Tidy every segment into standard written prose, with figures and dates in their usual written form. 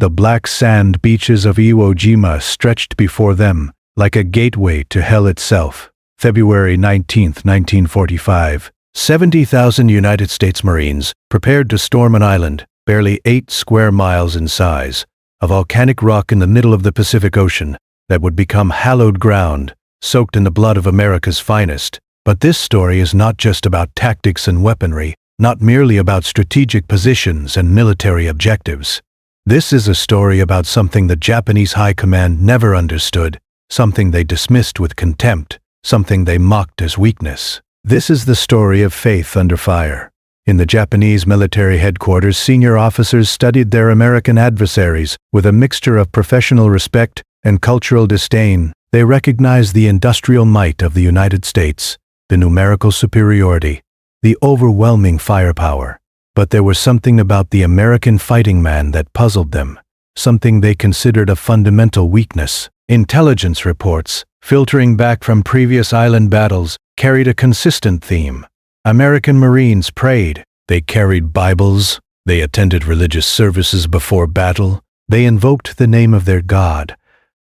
The black sand beaches of Iwo Jima stretched before them, like a gateway to hell itself. February 19, 1945. 70,000 United States Marines prepared to storm an island, barely 8 square miles in size, a volcanic rock in the middle of the Pacific Ocean that would become hallowed ground, soaked in the blood of America's finest. But this story is not just about tactics and weaponry, not merely about strategic positions and military objectives. This is a story about something the Japanese High Command never understood, something they dismissed with contempt, something they mocked as weakness. This is the story of faith under fire. In the Japanese military headquarters, senior officers studied their American adversaries with a mixture of professional respect and cultural disdain. They recognized the industrial might of the United States, the numerical superiority, the overwhelming firepower. But there was something about the American fighting man that puzzled them, something they considered a fundamental weakness. Intelligence reports, filtering back from previous island battles, carried a consistent theme. American Marines prayed, they carried Bibles, they attended religious services before battle, they invoked the name of their God.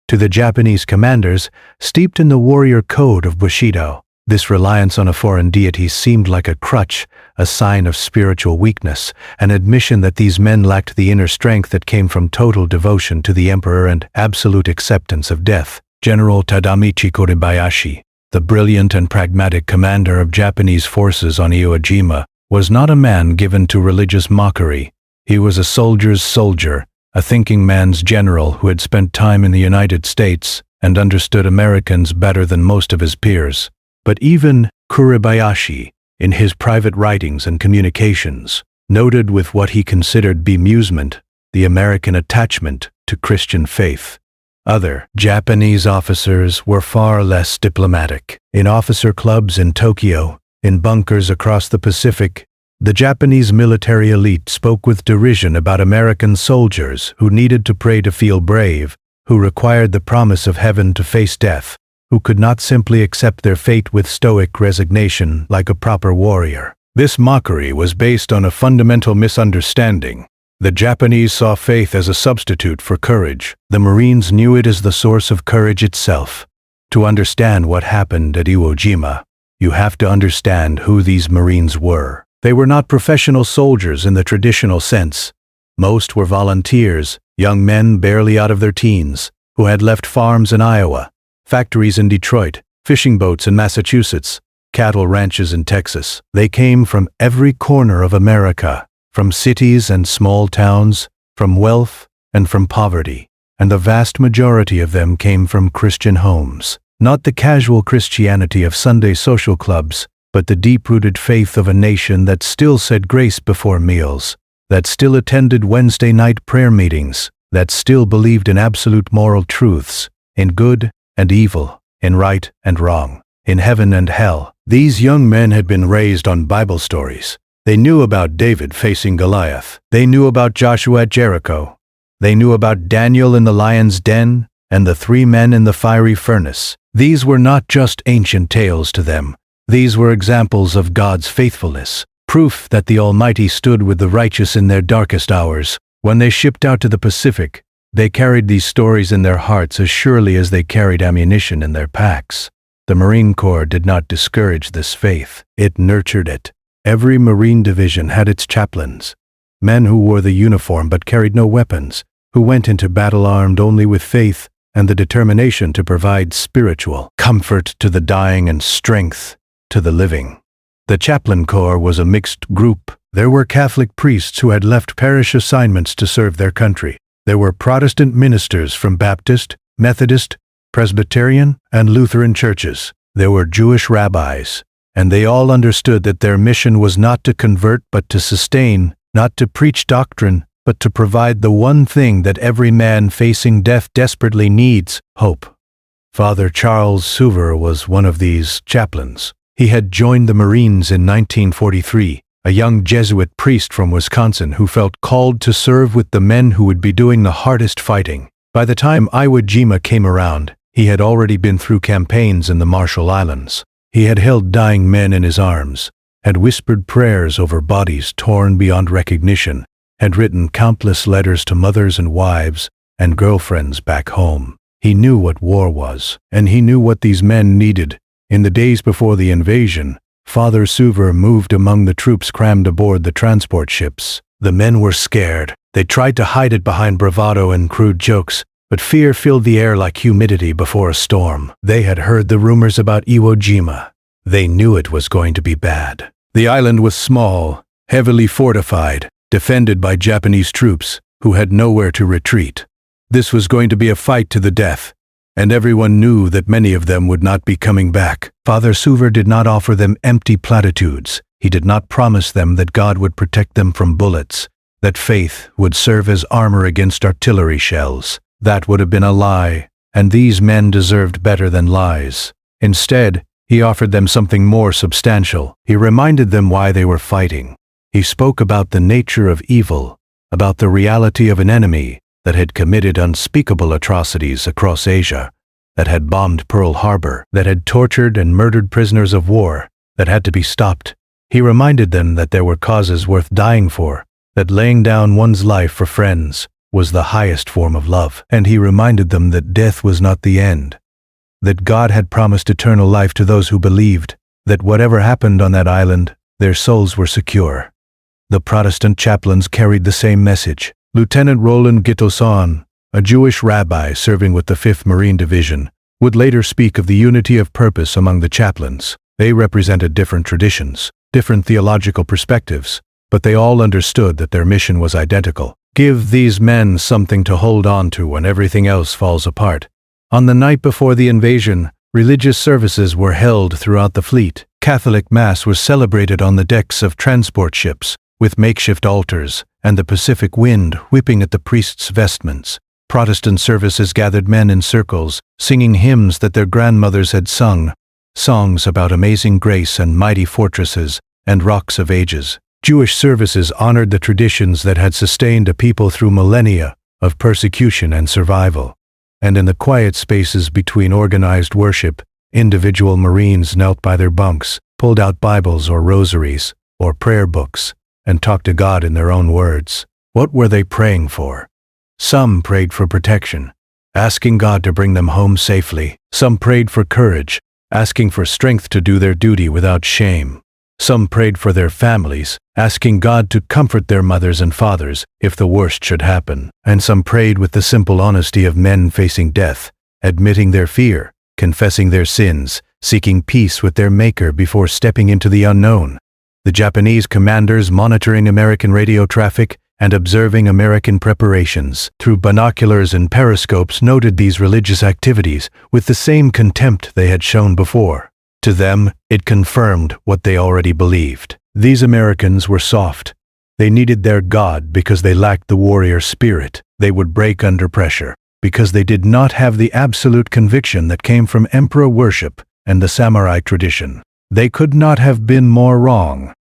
To the Japanese commanders, steeped in the warrior code of Bushido, this reliance on a foreign deity seemed like a crutch, a sign of spiritual weakness, an admission that these men lacked the inner strength that came from total devotion to the emperor and absolute acceptance of death. General Tadamichi Korebayashi, the brilliant and pragmatic commander of Japanese forces on Iwo Jima, was not a man given to religious mockery. He was a soldier's soldier, a thinking man's general who had spent time in the United States and understood Americans better than most of his peers. But even Korebayashi, in his private writings and communications, noted with what he considered bemusement the American attachment to Christian faith. Other Japanese officers were far less diplomatic. In officer clubs in Tokyo, in bunkers across the Pacific, the Japanese military elite spoke with derision about American soldiers who needed to pray to feel brave, who required the promise of heaven to face death, who could not simply accept their fate with stoic resignation like a proper warrior. This mockery was based on a fundamental misunderstanding. The Japanese saw faith as a substitute for courage. The Marines knew it as the source of courage itself. To understand what happened at Iwo Jima, you have to understand who these Marines were. They were not professional soldiers in the traditional sense. Most were volunteers, young men barely out of their teens, who had left farms in Iowa, factories in Detroit, fishing boats in Massachusetts, cattle ranches in Texas. They came from every corner of America, from cities and small towns, from wealth and from poverty, and the vast majority of them came from Christian homes. Not the casual Christianity of Sunday social clubs, but the deep-rooted faith of a nation that still said grace before meals, that still attended Wednesday night prayer meetings, that still believed in absolute moral truths, in good and evil, in right and wrong, in heaven and hell. These young men had been raised on Bible stories. They knew about David facing Goliath. They knew about Joshua at Jericho. They knew about Daniel in the lion's den and the 3 men in the fiery furnace. These were not just ancient tales to them. These were examples of God's faithfulness, proof that the Almighty stood with the righteous in their darkest hours. When they shipped out to the Pacific, they carried these stories in their hearts as surely as they carried ammunition in their packs. The Marine Corps did not discourage this faith. It nurtured it. Every Marine division had its chaplains, men who wore the uniform but carried no weapons, who went into battle armed only with faith and the determination to provide spiritual comfort to the dying and strength to the living. The chaplain corps was a mixed group. There were Catholic priests who had left parish assignments to serve their country. There were Protestant ministers from Baptist, Methodist, Presbyterian, and Lutheran churches. There were Jewish rabbis, and they all understood that their mission was not to convert but to sustain, not to preach doctrine, but to provide the one thing that every man facing death desperately needs: hope. Father Charles Suver was one of these chaplains. He had joined the Marines in 1943, a young Jesuit priest from Wisconsin who felt called to serve with the men who would be doing the hardest fighting. By the time Iwo Jima came around, he had already been through campaigns in the Marshall Islands. He had held dying men in his arms, had whispered prayers over bodies torn beyond recognition, had written countless letters to mothers and wives and girlfriends back home. He knew what war was, and he knew what these men needed. In the days before the invasion, Father Suver moved among the troops crammed aboard the transport ships. The men were scared. They tried to hide it behind bravado and crude jokes, but fear filled the air like humidity before a storm. They had heard the rumors about Iwo Jima. They knew it was going to be bad. The island was small, heavily fortified, defended by Japanese troops who had nowhere to retreat. This was going to be a fight to the death, and everyone knew that many of them would not be coming back. Father Suver did not offer them empty platitudes. He did not promise them that God would protect them from bullets, that faith would serve as armor against artillery shells. That would have been a lie, and these men deserved better than lies. Instead, he offered them something more substantial. He reminded them why they were fighting. He spoke about the nature of evil, about the reality of an enemy that had committed unspeakable atrocities across Asia, that had bombed Pearl Harbor, that had tortured and murdered prisoners of war, that had to be stopped. He reminded them that there were causes worth dying for, that laying down one's life for friends was the highest form of love. And he reminded them that death was not the end, that God had promised eternal life to those who believed, that whatever happened on that island, their souls were secure. The Protestant chaplains carried the same message. Lieutenant Roland Gittelson, a Jewish rabbi serving with the 5th Marine Division, would later speak of the unity of purpose among the chaplains. They represented different traditions, different theological perspectives, but they all understood that their mission was identical. Give these men something to hold on to when everything else falls apart. On the night before the invasion, religious services were held throughout the fleet. Catholic Mass was celebrated on the decks of transport ships, with makeshift altars, and the Pacific wind whipping at the priest's vestments. Protestant services gathered men in circles, singing hymns that their grandmothers had sung, songs about amazing grace and mighty fortresses and rocks of ages. Jewish services honored the traditions that had sustained a people through millennia of persecution and survival. And in the quiet spaces between organized worship, individual Marines knelt by their bunks, pulled out Bibles or rosaries or prayer books, and talked to God in their own words. What were they praying for? Some prayed for protection, asking God to bring them home safely. Some prayed for courage, asking for strength to do their duty without shame. Some prayed for their families, asking God to comfort their mothers and fathers if the worst should happen. And some prayed with the simple honesty of men facing death, admitting their fear, confessing their sins, seeking peace with their Maker before stepping into the unknown. The Japanese commanders monitoring American radio traffic and observing American preparations through binoculars and periscopes noted these religious activities with the same contempt they had shown before. To them, it confirmed what they already believed. These Americans were soft. They needed their God because they lacked the warrior spirit. They would break under pressure because they did not have the absolute conviction that came from emperor worship and the samurai tradition. They could not have been more wrong.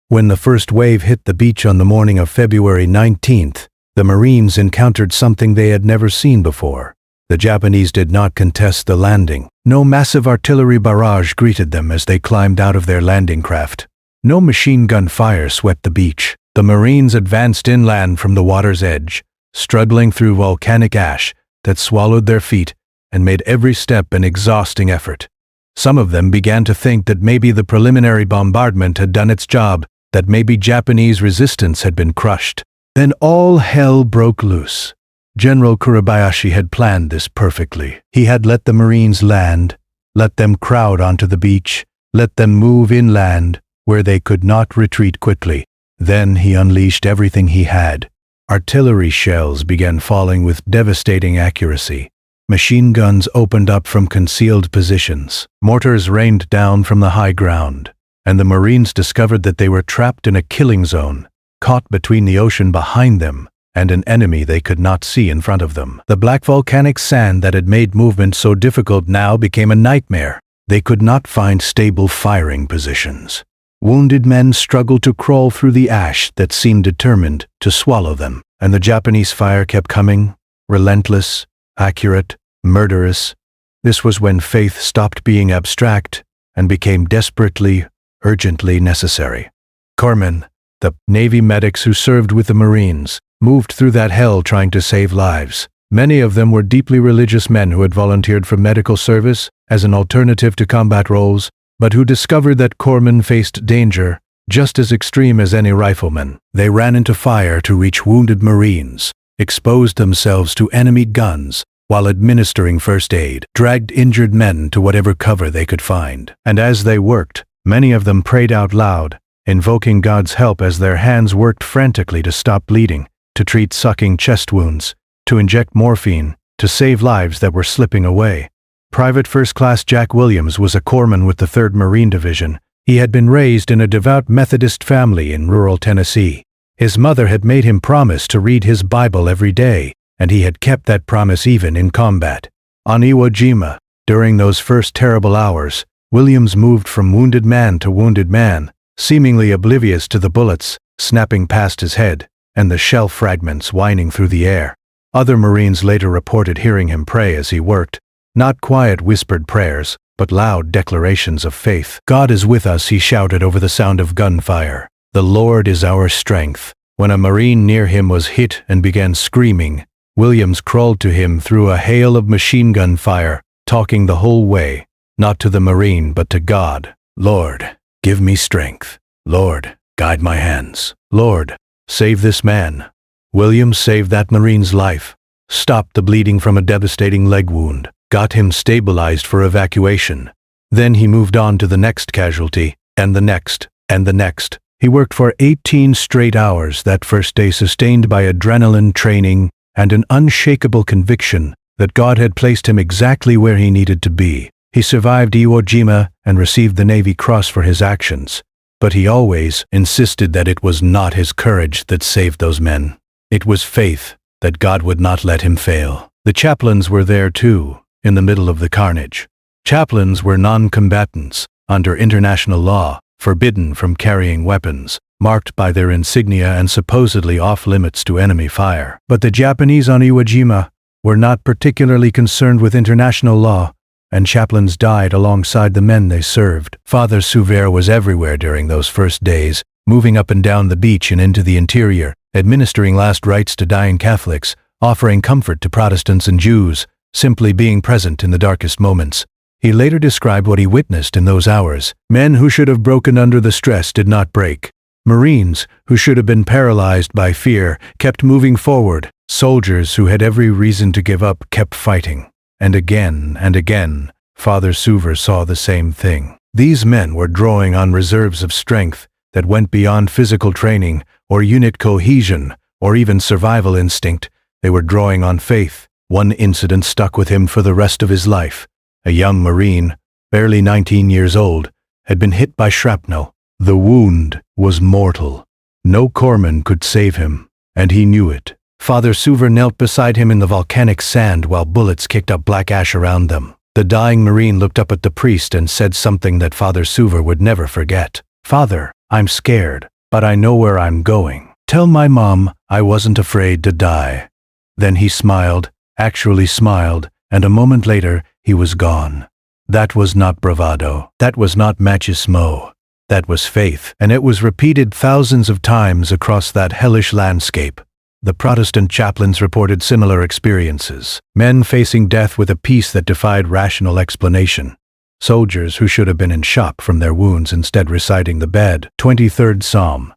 When the first wave hit the beach on the morning of February 19th, the Marines encountered something they had never seen before. The Japanese did not contest the landing. No massive artillery barrage greeted them as they climbed out of their landing craft. No machine gun fire swept the beach. The Marines advanced inland from the water's edge, struggling through volcanic ash that swallowed their feet and made every step an exhausting effort. Some of them began to think that maybe the preliminary bombardment had done its job, that maybe Japanese resistance had been crushed. Then all hell broke loose. General Kuribayashi had planned this perfectly. He had let the Marines land, let them crowd onto the beach, let them move inland where they could not retreat quickly. Then he unleashed everything he had. Artillery shells began falling with devastating accuracy. Machine guns opened up from concealed positions. Mortars rained down from the high ground, and the Marines discovered that they were trapped in a killing zone, caught between the ocean behind them and an enemy they could not see in front of them. The black volcanic sand that had made movement so difficult now became a nightmare. They could not find stable firing positions. Wounded men struggled to crawl through the ash that seemed determined to swallow them, and the Japanese fire kept coming, relentless, accurate, murderous. This was when faith stopped being abstract and became desperately, urgently necessary. Corpsmen, The Navy medics who served with the Marines moved through that hell trying to save lives. Many of them were deeply religious men who had volunteered for medical service as an alternative to combat roles, but who discovered that corpsmen faced danger just as extreme as any rifleman. They ran into fire to reach wounded Marines, exposed themselves to enemy guns while administering first aid, dragged injured men to whatever cover they could find. And as they worked, many of them prayed out loud, invoking God's help as their hands worked frantically to stop bleeding, to treat sucking chest wounds, to inject morphine, to save lives that were slipping away. Private First Class Jack Williams was a corpsman with the 3rd Marine Division. He had been raised in a devout Methodist family in rural Tennessee. His mother had made him promise to read his Bible every day, and he had kept that promise even in combat. On Iwo Jima, during those first terrible hours, Williams moved from wounded man to wounded man, seemingly oblivious to the bullets snapping past his head and the shell fragments whining through the air. Other Marines later reported hearing him pray as he worked, not quiet whispered prayers, but loud declarations of faith. "God is with us," he shouted over the sound of gunfire. "The Lord is our strength." When a Marine near him was hit and began screaming, Williams crawled to him through a hail of machine gun fire, talking the whole way, not to the Marine but to God. "Lord, give me strength. Lord, guide my hands. Lord, save this man." Williams saved that Marine's life, stopped the bleeding from a devastating leg wound, got him stabilized for evacuation. Then he moved on to the next casualty, and the next, and the next. He worked for 18 straight hours that first day, sustained by adrenaline training and an unshakable conviction that God had placed him exactly where he needed to be. He survived Iwo Jima and received the Navy Cross for his actions, but he always insisted that it was not his courage that saved those men. It was faith that God would not let him fail. The chaplains were there too, in the middle of the carnage. Chaplains were non-combatants, under international law, forbidden from carrying weapons, marked by their insignia and supposedly off-limits to enemy fire. But the Japanese on Iwo Jima were not particularly concerned with international law, and chaplains died alongside the men they served. Father Souver was everywhere during those first days, moving up and down the beach and into the interior, administering last rites to dying Catholics, offering comfort to Protestants and Jews, simply being present in the darkest moments. He later described what he witnessed in those hours. Men who should have broken under the stress did not break. Marines who should have been paralyzed by fear kept moving forward. Soldiers who had every reason to give up kept fighting. And again, Father Souver saw the same thing. These men were drawing on reserves of strength that went beyond physical training or unit cohesion or even survival instinct. They were drawing on faith. One incident stuck with him for the rest of his life. A young Marine, barely 19 years old, had been hit by shrapnel. The wound was mortal. No corpsman could save him, and he knew it. Father Souver knelt beside him in the volcanic sand while bullets kicked up black ash around them. The dying Marine looked up at the priest and said something that Father Souver would never forget. "Father, I'm scared, but I know where I'm going. Tell my mom I wasn't afraid to die." Then he smiled, actually smiled, and a moment later he was gone. That was not bravado. That was not machismo. That was faith, and it was repeated thousands of times across that hellish landscape. The Protestant chaplains reported similar experiences. Men facing death with a peace that defied rational explanation. Soldiers who should have been in shock from their wounds instead reciting the bad 23rd Psalm.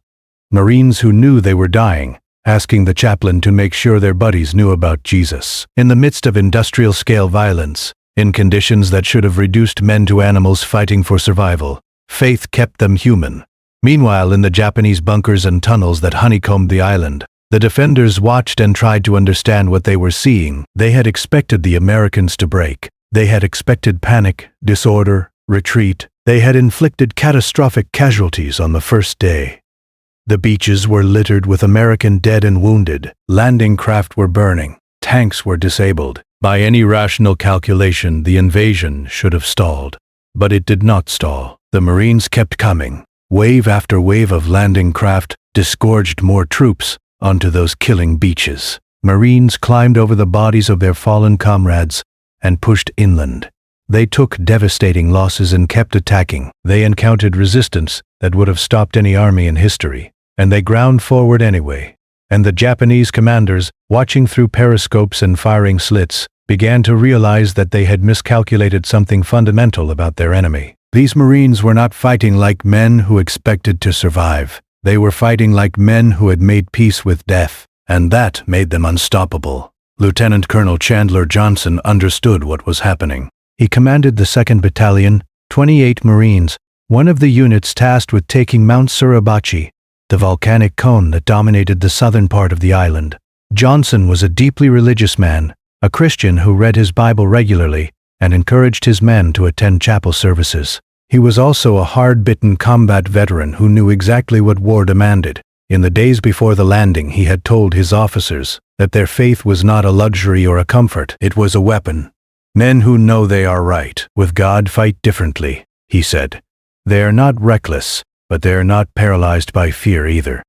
Marines who knew they were dying, asking the chaplain to make sure their buddies knew about Jesus. In the midst of industrial-scale violence, in conditions that should have reduced men to animals fighting for survival, faith kept them human. Meanwhile, in the Japanese bunkers and tunnels that honeycombed the island, the defenders watched and tried to understand what they were seeing. They had expected the Americans to break. They had expected panic, disorder, retreat. They had inflicted catastrophic casualties on the first day. The beaches were littered with American dead and wounded. Landing craft were burning. Tanks were disabled. By any rational calculation, the invasion should have stalled. But it did not stall. The Marines kept coming. Wave after wave of landing craft disgorged more troops onto those killing beaches. Marines climbed over the bodies of their fallen comrades and pushed inland. They took devastating losses and kept attacking. They encountered resistance that would have stopped any army in history. and they ground forward anyway. And the Japanese commanders, watching through periscopes and firing slits, began to realize that they had miscalculated something fundamental about their enemy. These Marines were not fighting like men who expected to survive. They were fighting like men who had made peace with death, and that made them unstoppable. Lieutenant Colonel Chandler Johnson understood what was happening. He commanded the 2nd Battalion, 28 Marines, one of the units tasked with taking Mount Suribachi, the volcanic cone that dominated the southern part of the island. Johnson was a deeply religious man, a Christian who read his Bible regularly and encouraged his men to attend chapel services. He was also a hard-bitten combat veteran who knew exactly what war demanded. In the days before the landing, he had told his officers that their faith was not a luxury or a comfort, it was a weapon. Men who know they are right with God fight differently, he said. They are not reckless, but they are not paralyzed by fear either.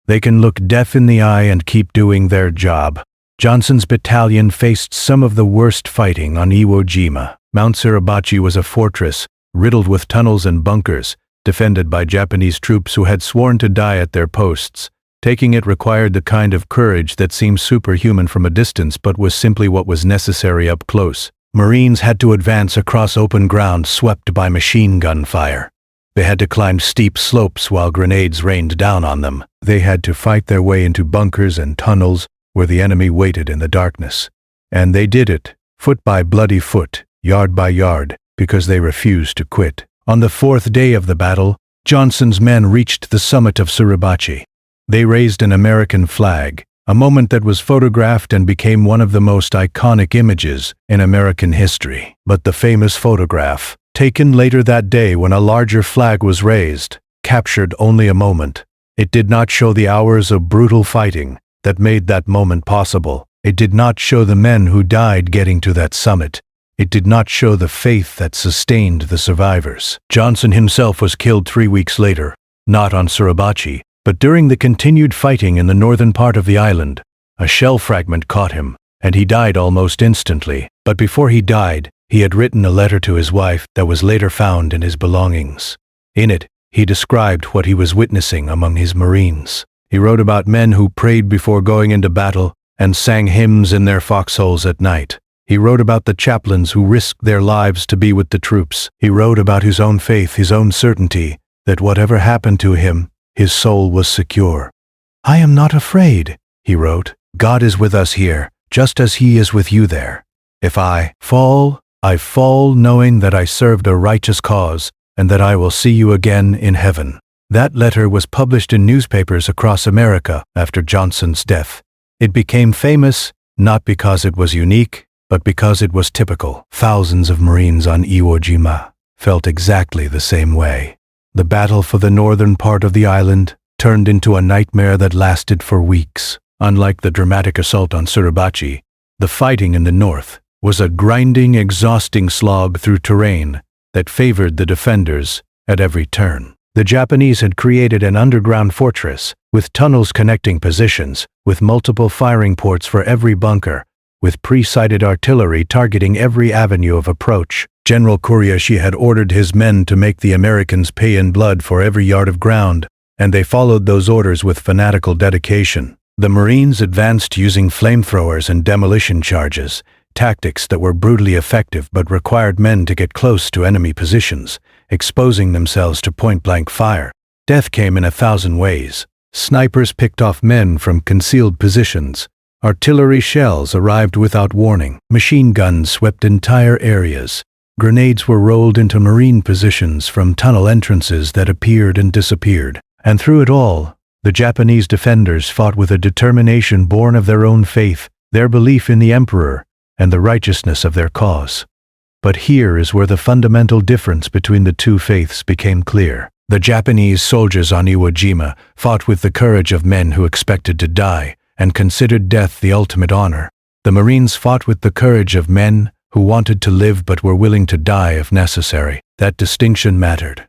They can look death in the eye and keep doing their job. Johnson's battalion faced some of the worst fighting on Iwo Jima. Mount Suribachi was a fortress, riddled with tunnels and bunkers, defended by Japanese troops who had sworn to die at their posts. Taking it required the kind of courage that seems superhuman from a distance but was simply what was necessary up close. Marines had to advance across open ground swept by machine gun fire. They had to climb steep slopes while grenades rained down on them. They had to fight their way into bunkers and tunnels where the enemy waited in the darkness. And they did it, foot by bloody foot, yard by yard, because they refused to quit. On the 4th day of the battle, Johnson's men reached the summit of Suribachi. They raised an American flag, a moment that was photographed and became one of the most iconic images in American history. But the famous photograph, taken later that day when a larger flag was raised, captured only a moment. It did not show the hours of brutal fighting that made that moment possible. It did not show the men who died getting to that summit. It did not show the faith that sustained the survivors. Johnson himself was killed 3 weeks later, not on Suribachi, but during the continued fighting in the northern part of the island. A shell fragment caught him, and he died almost instantly. But before he died, he had written a letter to his wife that was later found in his belongings. In it, he described what he was witnessing among his Marines. He wrote about men who prayed before going into battle and sang hymns in their foxholes at night. He wrote about the chaplains who risked their lives to be with the troops. He wrote about his own faith, his own certainty, that whatever happened to him, his soul was secure. "I am not afraid," he wrote. "God is with us here, just as he is with you there. If I fall knowing that I served a righteous cause and that I will see you again in heaven." That letter was published in newspapers across America after Johnson's death. It became famous not because it was unique, but because it was typical. Thousands of Marines on Iwo Jima felt exactly the same way. The battle for the northern part of the island turned into a nightmare that lasted for weeks. Unlike the dramatic assault on Suribachi, the fighting in the north was a grinding, exhausting slog through terrain that favored the defenders at every turn. The Japanese had created an underground fortress with tunnels connecting positions, with multiple firing ports for every bunker, with pre-sighted artillery targeting every avenue of approach. General Kuriyoshi had ordered his men to make the Americans pay in blood for every yard of ground, and they followed those orders with fanatical dedication. The Marines advanced using flamethrowers and demolition charges, tactics that were brutally effective but required men to get close to enemy positions, exposing themselves to point-blank fire. Death came in 1,000 ways. Snipers picked off men from concealed positions. Artillery shells arrived without warning. Machine guns swept entire areas. Grenades were rolled into Marine positions from tunnel entrances that appeared and disappeared. And through it all, the Japanese defenders fought with a determination born of their own faith, their belief in the emperor, and the righteousness of their cause. But here is where the fundamental difference between the two faiths became clear. The Japanese soldiers on Iwo Jima fought with the courage of men who expected to die and considered death the ultimate honor. The Marines fought with the courage of men who wanted to live but were willing to die if necessary. That distinction mattered.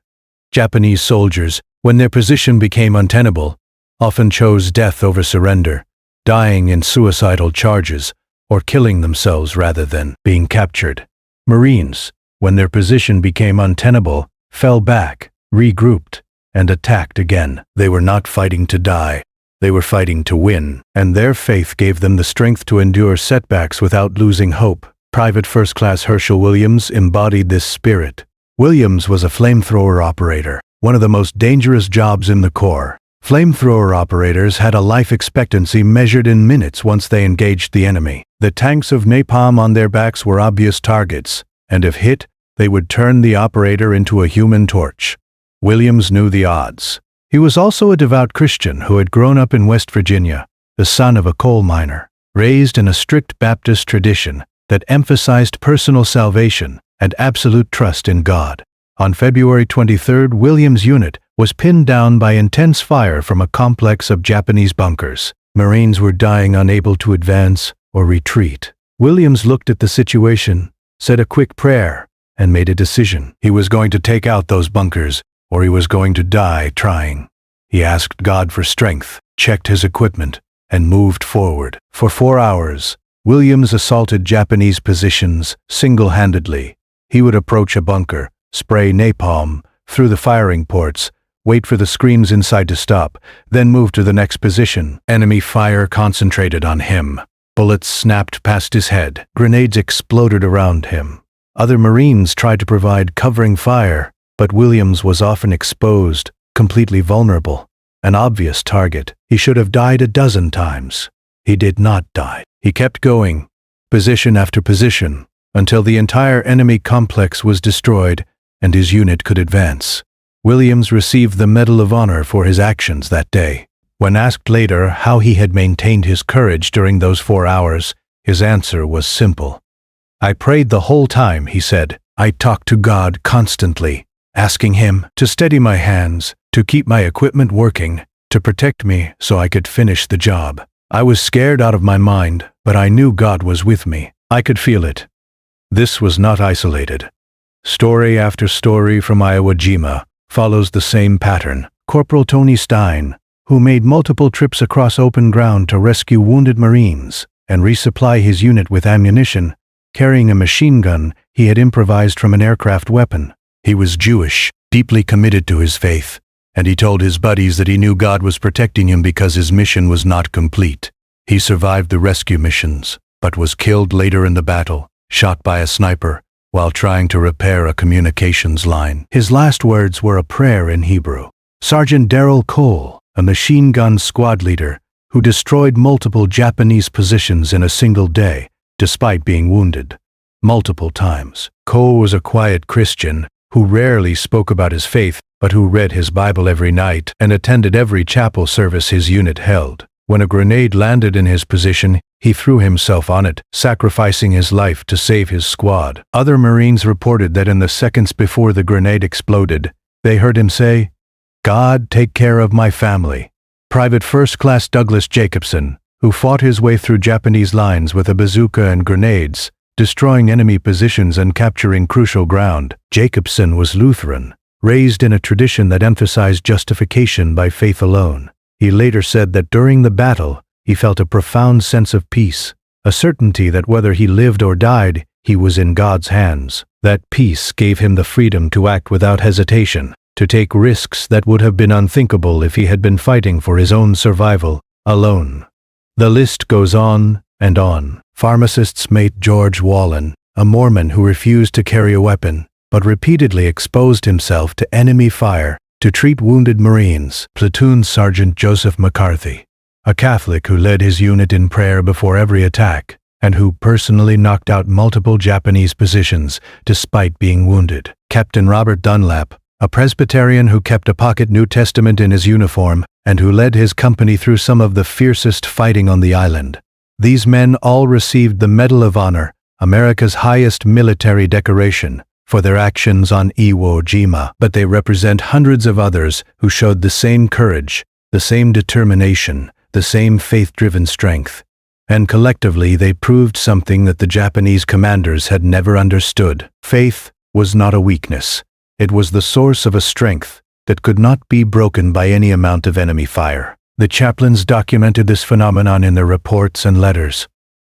Japanese soldiers, when their position became untenable, often chose death over surrender, dying in suicidal charges or killing themselves rather than being captured. Marines, when their position became untenable, fell back, regrouped, and attacked again. They were not fighting to die. They were fighting to win, and their faith gave them the strength to endure setbacks without losing hope. Private First Class Hershel Williams embodied this spirit. Williams was a flamethrower operator, one of the most dangerous jobs in the Corps. Flamethrower operators had a life expectancy measured in minutes once they engaged the enemy. The tanks of napalm on their backs were obvious targets, and if hit, they would turn the operator into a human torch. Williams knew the odds. He was also a devout Christian who had grown up in West Virginia, the son of a coal miner, raised in a strict Baptist tradition that emphasized personal salvation and absolute trust in God. On February 23rd, Williams' unit was pinned down by intense fire from a complex of Japanese bunkers. Marines were dying, unable to advance or retreat. Williams looked at the situation, said a quick prayer, and made a decision. He was going to take out those bunkers, or he was going to die trying. He asked God for strength, checked his equipment, and moved forward. For 4 hours, Williams assaulted Japanese positions single-handedly. He would approach a bunker, spray napalm through the firing ports, wait for the screams inside to stop, then move to the next position. Enemy fire concentrated on him. Bullets snapped past his head. Grenades exploded around him. Other Marines tried to provide covering fire, but Williams was often exposed, completely vulnerable, an obvious target. He should have died a dozen times. He did not die. He kept going, position after position, until the entire enemy complex was destroyed and his unit could advance. Williams received the Medal of Honor for his actions that day. When asked later how he had maintained his courage during those 4 hours, his answer was simple. "I prayed the whole time," he said. "I talked to God constantly, asking Him to steady my hands, to keep my equipment working, to protect me so I could finish the job. I was scared out of my mind, but I knew God was with me. I could feel it." This was not isolated. Story after story from Iwo Jima follows the same pattern. Corporal Tony Stein, who made multiple trips across open ground to rescue wounded Marines and resupply his unit with ammunition, carrying a machine gun he had improvised from an aircraft weapon. He was Jewish, deeply committed to his faith, and he told his buddies that he knew God was protecting him because his mission was not complete. He survived the rescue missions, but was killed later in the battle, shot by a sniper, while trying to repair a communications line. His last words were a prayer in Hebrew. Sergeant Darrell Cole, a machine gun squad leader who destroyed multiple Japanese positions in a single day, despite being wounded multiple times. Cole was a quiet Christian who rarely spoke about his faith, but who read his Bible every night and attended every chapel service his unit held. When a grenade landed in his position, he threw himself on it, sacrificing his life to save his squad. Other Marines reported that in the seconds before the grenade exploded, they heard him say, "God, take care of my family." Private First Class Douglas Jacobson, who fought his way through Japanese lines with a bazooka and grenades, destroying enemy positions and capturing crucial ground. Jacobson was Lutheran, raised in a tradition that emphasized justification by faith alone. He later said that during the battle, he felt a profound sense of peace, a certainty that whether he lived or died, he was in God's hands. That peace gave him the freedom to act without hesitation, to take risks that would have been unthinkable if he had been fighting for his own survival alone. The list goes on and on. Pharmacist's mate George Wallen, a Mormon who refused to carry a weapon, but repeatedly exposed himself to enemy fire to treat wounded Marines. Platoon Sergeant Joseph McCarthy, a Catholic who led his unit in prayer before every attack, and who personally knocked out multiple Japanese positions despite being wounded. Captain Robert Dunlap, a Presbyterian who kept a pocket New Testament in his uniform and who led his company through some of the fiercest fighting on the island. These men all received the Medal of Honor, America's highest military decoration, for their actions on Iwo Jima, but they represent hundreds of others who showed the same courage, the same determination, the same faith-driven strength. And collectively they proved something that the Japanese commanders had never understood. Faith was not a weakness. It was the source of a strength that could not be broken by any amount of enemy fire. The chaplains documented this phenomenon in their reports and letters.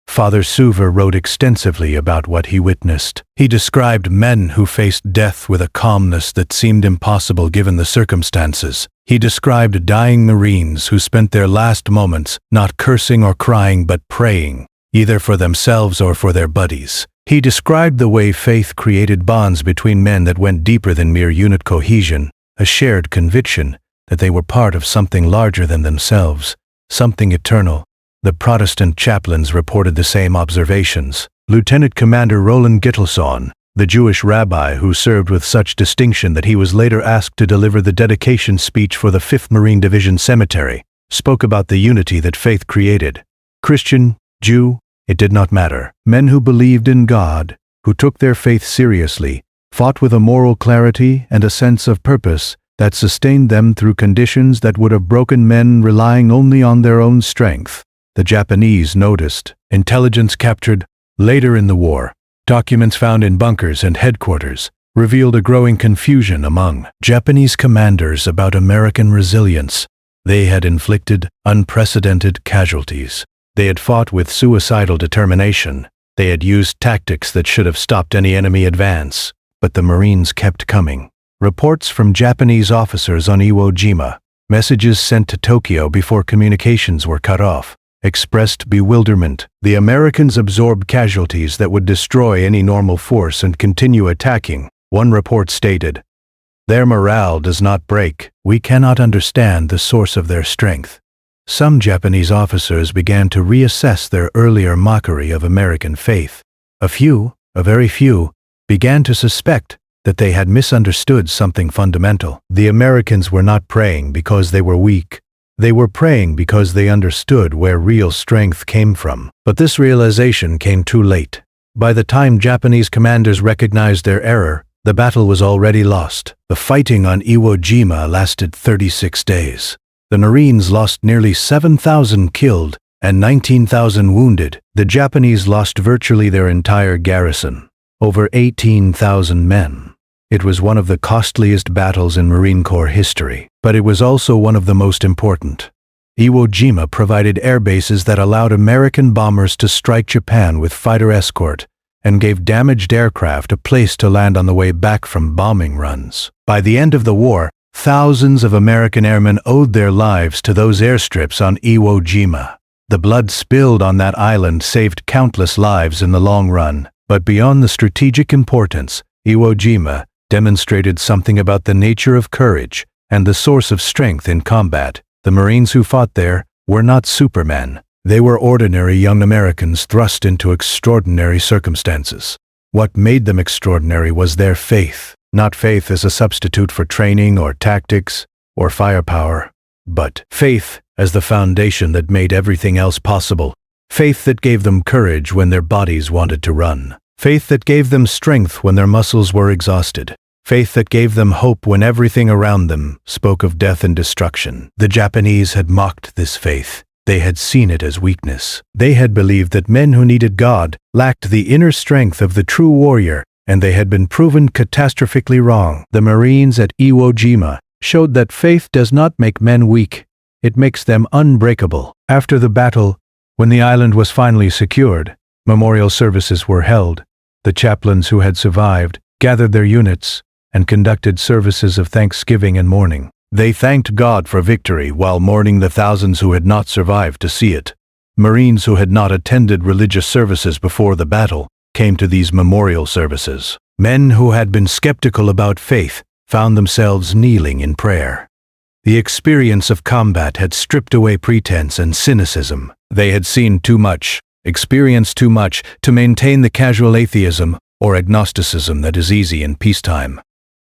Father Suver wrote extensively about what he witnessed. He described men who faced death with a calmness that seemed impossible given the circumstances. He described dying Marines who spent their last moments not cursing or crying but praying, either for themselves or for their buddies. He described the way faith created bonds between men that went deeper than mere unit cohesion, a shared conviction that they were part of something larger than themselves, something eternal. The Protestant chaplains reported the same observations. Lieutenant Commander Roland Gittleson, the Jewish rabbi who served with such distinction that he was later asked to deliver the dedication speech for the 5th Marine Division Cemetery, spoke about the unity that faith created. Christian, Jew, it did not matter. Men who believed in God, who took their faith seriously, fought with a moral clarity and a sense of purpose that sustained them through conditions that would have broken men relying only on their own strength. The Japanese noticed. Intelligence captured later in the war, documents found in bunkers and headquarters, revealed a growing confusion among Japanese commanders about American resilience. They had inflicted unprecedented casualties. They had fought with suicidal determination. They had used tactics that should have stopped any enemy advance. But the Marines kept coming. Reports from Japanese officers on Iwo Jima, messages sent to Tokyo before communications were cut off, expressed bewilderment. The Americans absorbed casualties that would destroy any normal force and continue attacking. One report stated, "Their morale does not break. We cannot understand the source of their strength." Some Japanese officers began to reassess their earlier mockery of American faith. A very few, began to suspect that they had misunderstood something fundamental. The Americans were not praying because they were weak. They were praying because they understood where real strength came from. But this realization came too late. By the time Japanese commanders recognized their error, the battle was already lost. The fighting on Iwo Jima lasted 36 days. The Marines lost nearly 7,000 killed and 19,000 wounded. The Japanese lost virtually their entire garrison, over 18,000 men. It was one of the costliest battles in Marine Corps history, but it was also one of the most important. Iwo Jima provided air bases that allowed American bombers to strike Japan with fighter escort and gave damaged aircraft a place to land on the way back from bombing runs. By the end of the war, thousands of American airmen owed their lives to those airstrips on Iwo Jima. The blood spilled on that island saved countless lives in the long run. But beyond the strategic importance, Iwo Jima demonstrated something about the nature of courage and the source of strength in combat. The Marines who fought there were not supermen. They were ordinary young Americans thrust into extraordinary circumstances. What made them extraordinary was their faith, not faith as a substitute for training or tactics or firepower, but faith as the foundation that made everything else possible. Faith that gave them courage when their bodies wanted to run. Faith that gave them strength when their muscles were exhausted. Faith that gave them hope when everything around them spoke of death and destruction. The Japanese had mocked this faith. They had seen it as weakness. They had believed that men who needed God lacked the inner strength of the true warrior, and they had been proven catastrophically wrong. The Marines at Iwo Jima showed that faith does not make men weak. It makes them unbreakable. After the battle, when the island was finally secured, memorial services were held. The chaplains who had survived gathered their units and conducted services of thanksgiving and mourning. They thanked God for victory while mourning the thousands who had not survived to see it. Marines who had not attended religious services before the battle came to these memorial services. Men who had been skeptical about faith found themselves kneeling in prayer. The experience of combat had stripped away pretense and cynicism. They had seen too much, experienced too much to maintain the casual atheism or agnosticism that is easy in peacetime.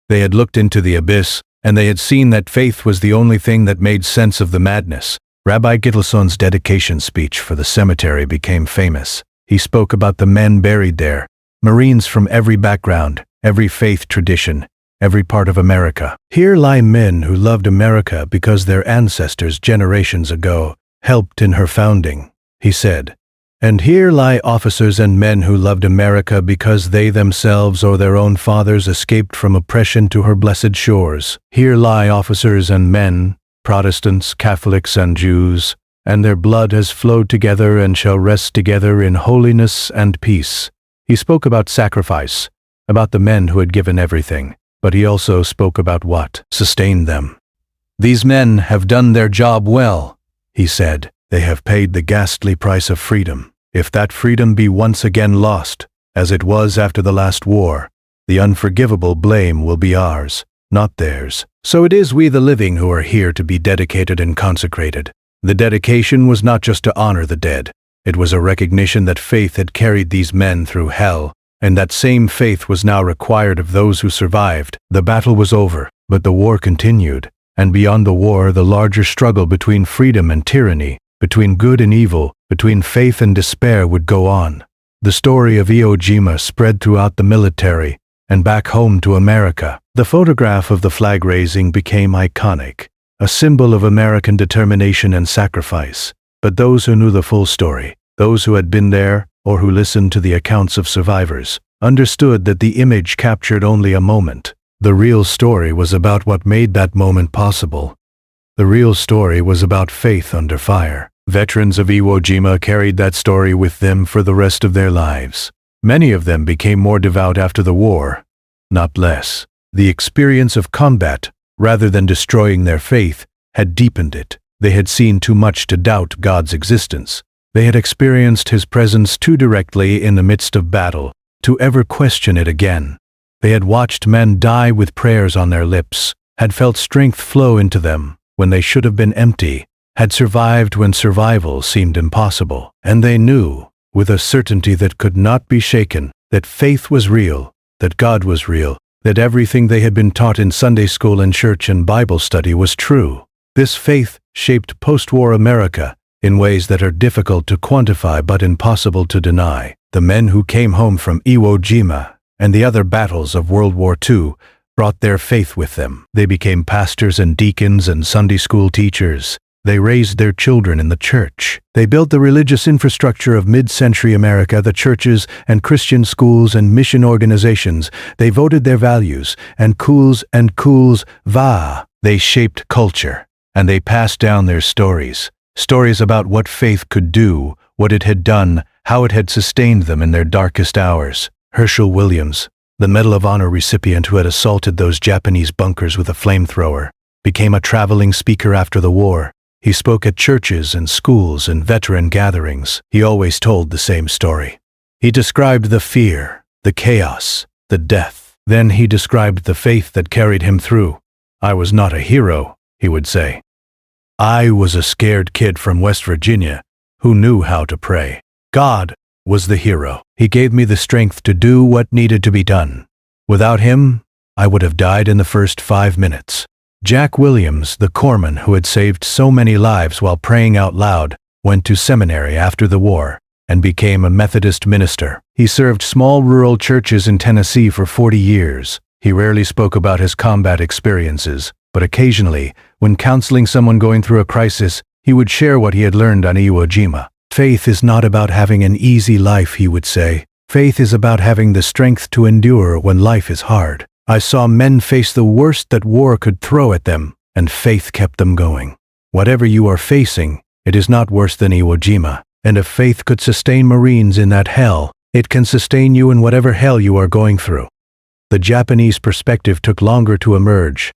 They had looked into the abyss, and they had seen that faith was the only thing that made sense of the madness. Rabbi Gittleson's dedication speech for the cemetery became famous. He spoke about the men buried there, Marines from every background, every faith tradition, every part of America. Here lie men who loved America because their ancestors generations ago helped in her founding, he said. And here lie officers and men who loved America because they themselves or their own fathers escaped from oppression to her blessed shores. Here lie officers and men, Protestants, Catholics, and Jews, and their blood has flowed together and shall rest together in holiness and peace. He spoke about sacrifice, about the men who had given everything, but he also spoke about what sustained them. These men have done their job well, he said. They have paid the ghastly price of freedom. If that freedom be once again lost, as it was after the last war, the unforgivable blame will be ours, not theirs. So it is we the living who are here to be dedicated and consecrated. The dedication was not just to honor the dead. It was a recognition that faith had carried these men through hell, and that same faith was now required of those who survived. The battle was over, but the war continued, and beyond the war, the larger struggle between freedom and tyranny, between good and evil, between faith and despair would go on. The story of Iwo Jima spread throughout the military and back home to America. The photograph of the flag raising became iconic, a symbol of American determination and sacrifice. But those who knew the full story, those who had been there or who listened to the accounts of survivors, understood that the image captured only a moment. The real story was about what made that moment possible. The real story was about faith under fire. Veterans of Iwo Jima carried that story with them for the rest of their lives. Many of them became more devout after the war, not less. The experience of combat, rather than destroying their faith, had deepened it. They had seen too much to doubt God's existence. They had experienced His presence too directly in the midst of battle to ever question it again. They had watched men die with prayers on their lips, had felt strength flow into them when they should have been empty, had survived when survival seemed impossible. And they knew, with a certainty that could not be shaken, that faith was real, that God was real, that everything they had been taught in Sunday school and church and Bible study was true. This faith shaped post-war America in ways that are difficult to quantify but impossible to deny. The men who came home from Iwo Jima and the other battles of World War II brought their faith with them. They became pastors and deacons and Sunday school teachers. They raised their children in the church. They built the religious infrastructure of mid-century America, the churches and Christian schools and mission organizations. They voted their values and cools va. They shaped culture, and they passed down their stories. Stories about what faith could do, what it had done, how it had sustained them in their darkest hours. Hershel Williams, the Medal of Honor recipient who had assaulted those Japanese bunkers with a flamethrower, became a traveling speaker after the war. He spoke at churches and schools and veteran gatherings. He always told the same story. He described the fear, the chaos, the death. Then he described the faith that carried him through. "I was not a hero," he would say. "I was a scared kid from West Virginia who knew how to pray. God was the hero. He gave me the strength to do what needed to be done. Without him, I would have died in the first 5 minutes." Jack Williams, the corpsman who had saved so many lives while praying out loud, went to seminary after the war and became a Methodist minister. He served small rural churches in Tennessee for 40 years. He rarely spoke about his combat experiences, but occasionally, when counseling someone going through a crisis, he would share what he had learned on Iwo Jima. "Faith is not about having an easy life," he would say. "Faith is about having the strength to endure when life is hard. I saw men face the worst that war could throw at them, and faith kept them going. Whatever you are facing, it is not worse than Iwo Jima, and if faith could sustain Marines in that hell, it can sustain you in whatever hell you are going through." The Japanese perspective took longer to emerge.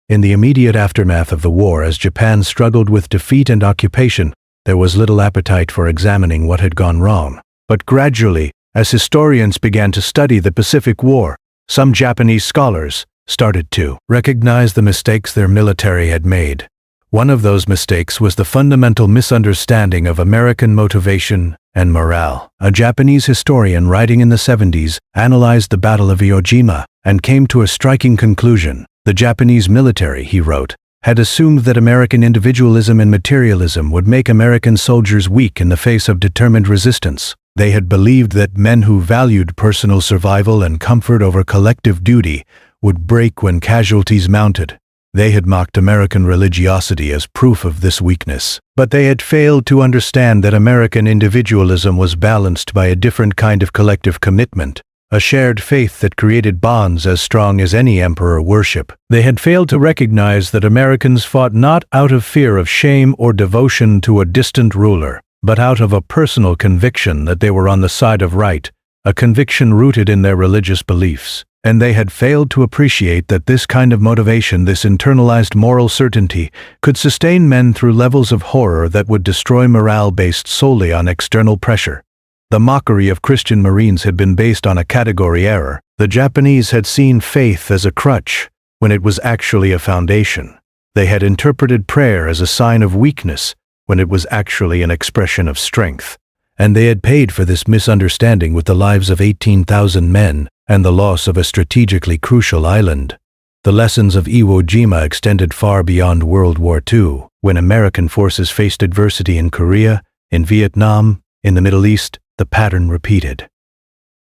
In the immediate aftermath of the war, as Japan struggled with defeat and occupation, there was little appetite for examining what had gone wrong. But gradually, as historians began to study the Pacific War, some Japanese scholars started to recognize the mistakes their military had made. One of those mistakes was the fundamental misunderstanding of American motivation and morale. A Japanese historian writing in the 70s analyzed the Battle of Iwo Jima and came to a striking conclusion. The Japanese military, he wrote, had assumed that American individualism and materialism would make American soldiers weak in the face of determined resistance. They had believed that men who valued personal survival and comfort over collective duty would break when casualties mounted. They had mocked American religiosity as proof of this weakness. But they had failed to understand that American individualism was balanced by a different kind of collective commitment, a shared faith that created bonds as strong as any emperor worship. They had failed to recognize that Americans fought not out of fear of shame or devotion to a distant ruler, but out of a personal conviction that they were on the side of right, a conviction rooted in their religious beliefs. And they had failed to appreciate that this kind of motivation, this internalized moral certainty, could sustain men through levels of horror that would destroy morale based solely on external pressure. The mockery of Christian Marines had been based on a category error. The Japanese had seen faith as a crutch, when it was actually a foundation. They had interpreted prayer as a sign of weakness, when it was actually an expression of strength. And they had paid for this misunderstanding with the lives of 18,000 men and the loss of a strategically crucial island. The lessons of Iwo Jima extended far beyond World War II, when American forces faced adversity in Korea, in Vietnam, in the Middle East. The pattern repeated.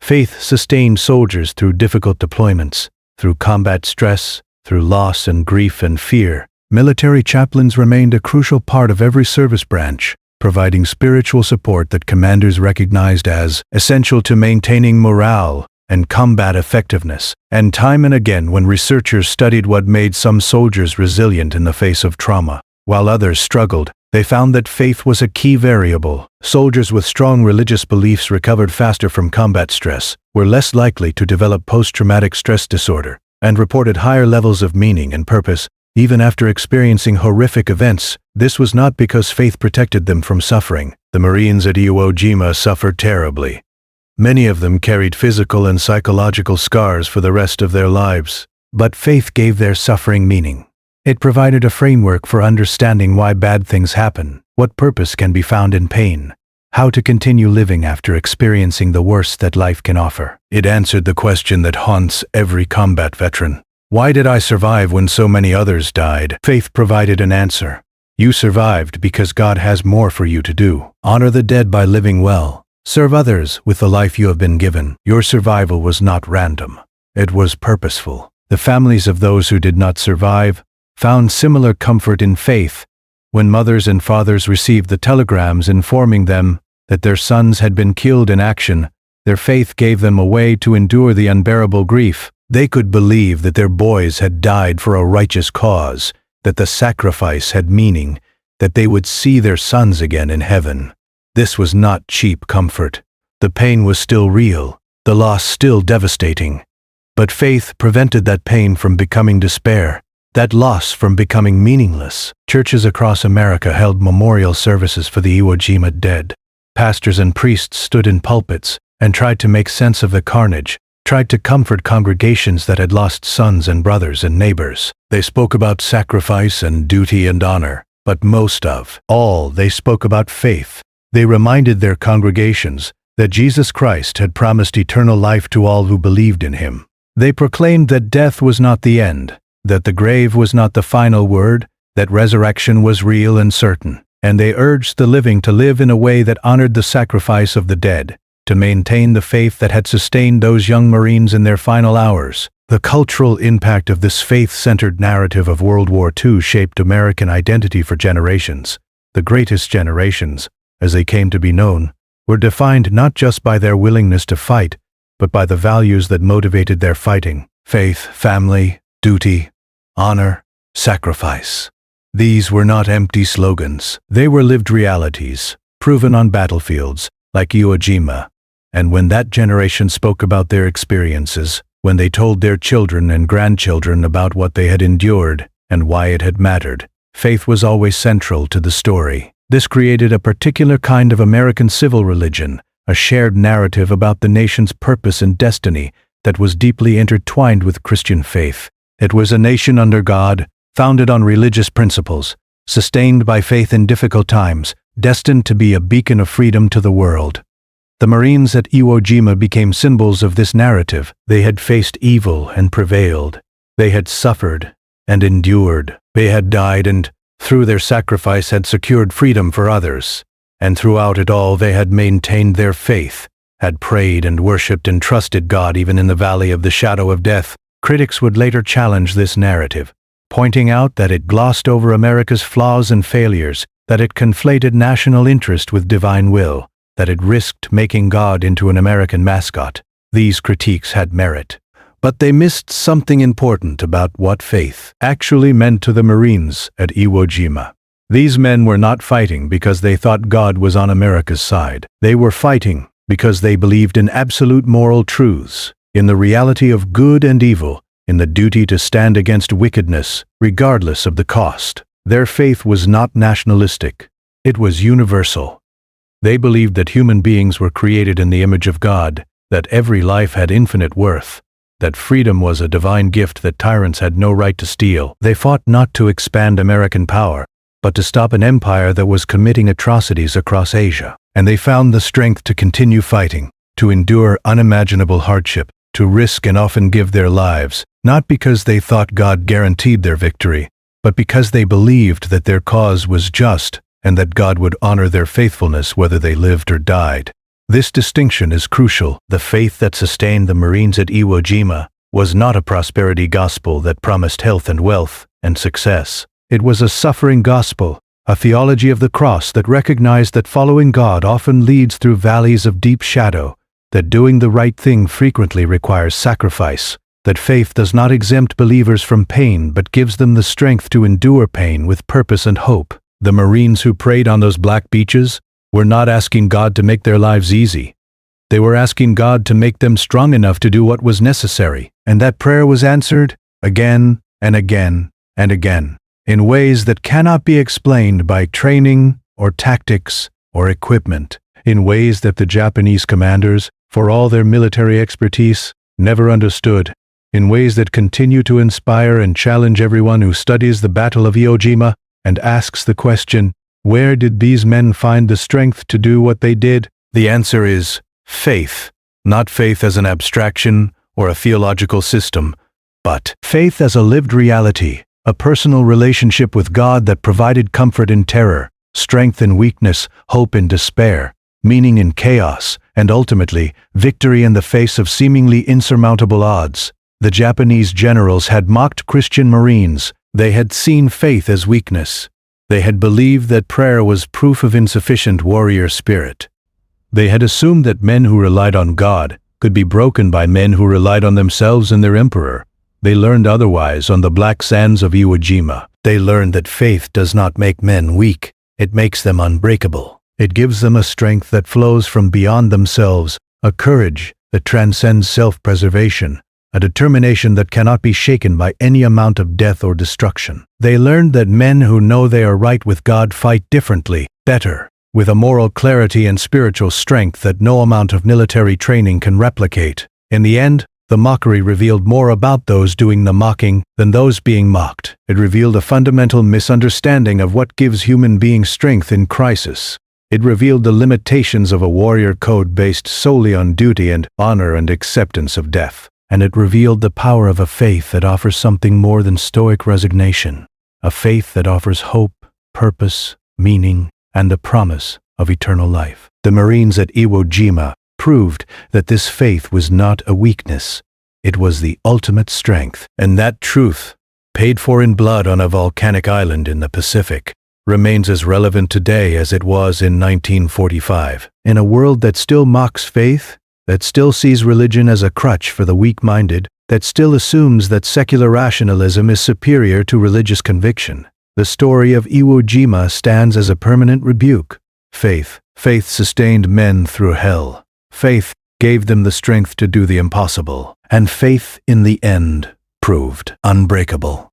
Faith sustained soldiers through difficult deployments, through combat stress, through loss and grief and fear. Military chaplains remained a crucial part of every service branch, providing spiritual support that commanders recognized as essential to maintaining morale and combat effectiveness. And time and again, when researchers studied what made some soldiers resilient in the face of trauma, while others struggled, they found that faith was a key variable. Soldiers with strong religious beliefs recovered faster from combat stress, were less likely to develop post-traumatic stress disorder, and reported higher levels of meaning and purpose, even after experiencing horrific events. This was not because faith protected them from suffering. The Marines at Iwo Jima suffered terribly. Many of them carried physical and psychological scars for the rest of their lives. But faith gave their suffering meaning. It provided a framework for understanding why bad things happen, what purpose can be found in pain, how to continue living after experiencing the worst that life can offer. It answered the question that haunts every combat veteran. Why did I survive when so many others died? Faith provided an answer. You survived because God has more for you to do. Honor the dead by living well. Serve others with the life you have been given. Your survival was not random. It was purposeful. The families of those who did not survive found similar comfort in faith when mothers and fathers received the telegrams informing them that their sons had been killed in action. Their faith gave them a way to endure the unbearable grief. They could believe that their boys had died for a righteous cause, that the sacrifice had meaning, that they would see their sons again in heaven. This was not cheap comfort. The pain was still real, the loss still devastating. But faith prevented that pain from becoming despair, that loss from becoming meaningless. Churches across America held memorial services for the Iwo Jima dead. Pastors and priests stood in pulpits and tried to make sense of the carnage, tried to comfort congregations that had lost sons and brothers and neighbors. They spoke about sacrifice and duty and honor, but most of all, they spoke about faith. They reminded their congregations that Jesus Christ had promised eternal life to all who believed in him. They proclaimed that death was not the end, that the grave was not the final word, that resurrection was real and certain, and they urged the living to live in a way that honored the sacrifice of the dead, to maintain the faith that had sustained those young Marines in their final hours. The cultural impact of this faith-centered narrative of World War II shaped American identity for generations. The greatest generations, as they came to be known, were defined not just by their willingness to fight, but by the values that motivated their fighting: faith, family, duty, honor, sacrifice. These were not empty slogans. They were lived realities, proven on battlefields like Iwo Jima. And when that generation spoke about their experiences, when they told their children and grandchildren about what they had endured and why it had mattered, faith was always central to the story. This created a particular kind of American civil religion, a shared narrative about the nation's purpose and destiny that was deeply intertwined with Christian faith. It was a nation under God, founded on religious principles, sustained by faith in difficult times, destined to be a beacon of freedom to the world. The Marines at Iwo Jima became symbols of this narrative. They had faced evil and prevailed. They had suffered and endured. They had died and, through their sacrifice, had secured freedom for others. And throughout it all, they had maintained their faith, had prayed and worshipped and trusted God even in the valley of the shadow of death. Critics would later challenge this narrative, pointing out that it glossed over America's flaws and failures, that it conflated national interest with divine will, that it risked making God into an American mascot. These critiques had merit, but they missed something important about what faith actually meant to the Marines at Iwo Jima. These men were not fighting because they thought God was on America's side. They were fighting because they believed in absolute moral truths, in the reality of good and evil, in the duty to stand against wickedness, regardless of the cost. Their faith was not nationalistic. It was universal. They believed that human beings were created in the image of God, that every life had infinite worth, that freedom was a divine gift that tyrants had no right to steal. They fought not to expand American power, but to stop an empire that was committing atrocities across Asia. And they found the strength to continue fighting, to endure unimaginable hardship, to risk and often give their lives, not because they thought God guaranteed their victory, but because they believed that their cause was just and that God would honor their faithfulness whether they lived or died. This distinction is crucial. The faith that sustained the Marines at Iwo Jima was not a prosperity gospel that promised health and wealth and success. It was a suffering gospel, a theology of the cross that recognized that following God often leads through valleys of deep shadow, that doing the right thing frequently requires sacrifice, that faith does not exempt believers from pain but gives them the strength to endure pain with purpose and hope. The Marines who prayed on those black beaches were not asking God to make their lives easy. They were asking God to make them strong enough to do what was necessary, and that prayer was answered again and again and again, in ways that cannot be explained by training or tactics or equipment, in ways that the Japanese commanders, for all their military expertise, never understood, in ways that continue to inspire and challenge everyone who studies the Battle of Iwo Jima and asks the question, where did these men find the strength to do what they did? The answer is faith, not faith as an abstraction or a theological system, but faith as a lived reality, a personal relationship with God that provided comfort in terror, strength in weakness, hope in despair, meaning in chaos, and ultimately, victory in the face of seemingly insurmountable odds. The Japanese generals had mocked Christian Marines. They had seen faith as weakness. They had believed that prayer was proof of insufficient warrior spirit. They had assumed that men who relied on God could be broken by men who relied on themselves and their emperor. They learned otherwise on the black sands of Iwo Jima. They learned that faith does not make men weak. It makes them unbreakable. It gives them a strength that flows from beyond themselves, a courage that transcends self-preservation, a determination that cannot be shaken by any amount of death or destruction. They learned that men who know they are right with God fight differently, better, with a moral clarity and spiritual strength that no amount of military training can replicate. In the end, the mockery revealed more about those doing the mocking than those being mocked. It revealed a fundamental misunderstanding of what gives human beings strength in crisis. It revealed the limitations of a warrior code based solely on duty and honor and acceptance of death. And it revealed the power of a faith that offers something more than stoic resignation, a faith that offers hope, purpose, meaning, and the promise of eternal life. The Marines at Iwo Jima proved that this faith was not a weakness. It was the ultimate strength. And that truth, paid for in blood on a volcanic island in the Pacific, remains as relevant today as it was in 1945. In a world that still mocks faith, that still sees religion as a crutch for the weak-minded, that still assumes that secular rationalism is superior to religious conviction, the story of Iwo Jima stands as a permanent rebuke. Faith sustained men through hell. Faith gave them the strength to do the impossible. And faith, in the end, proved unbreakable.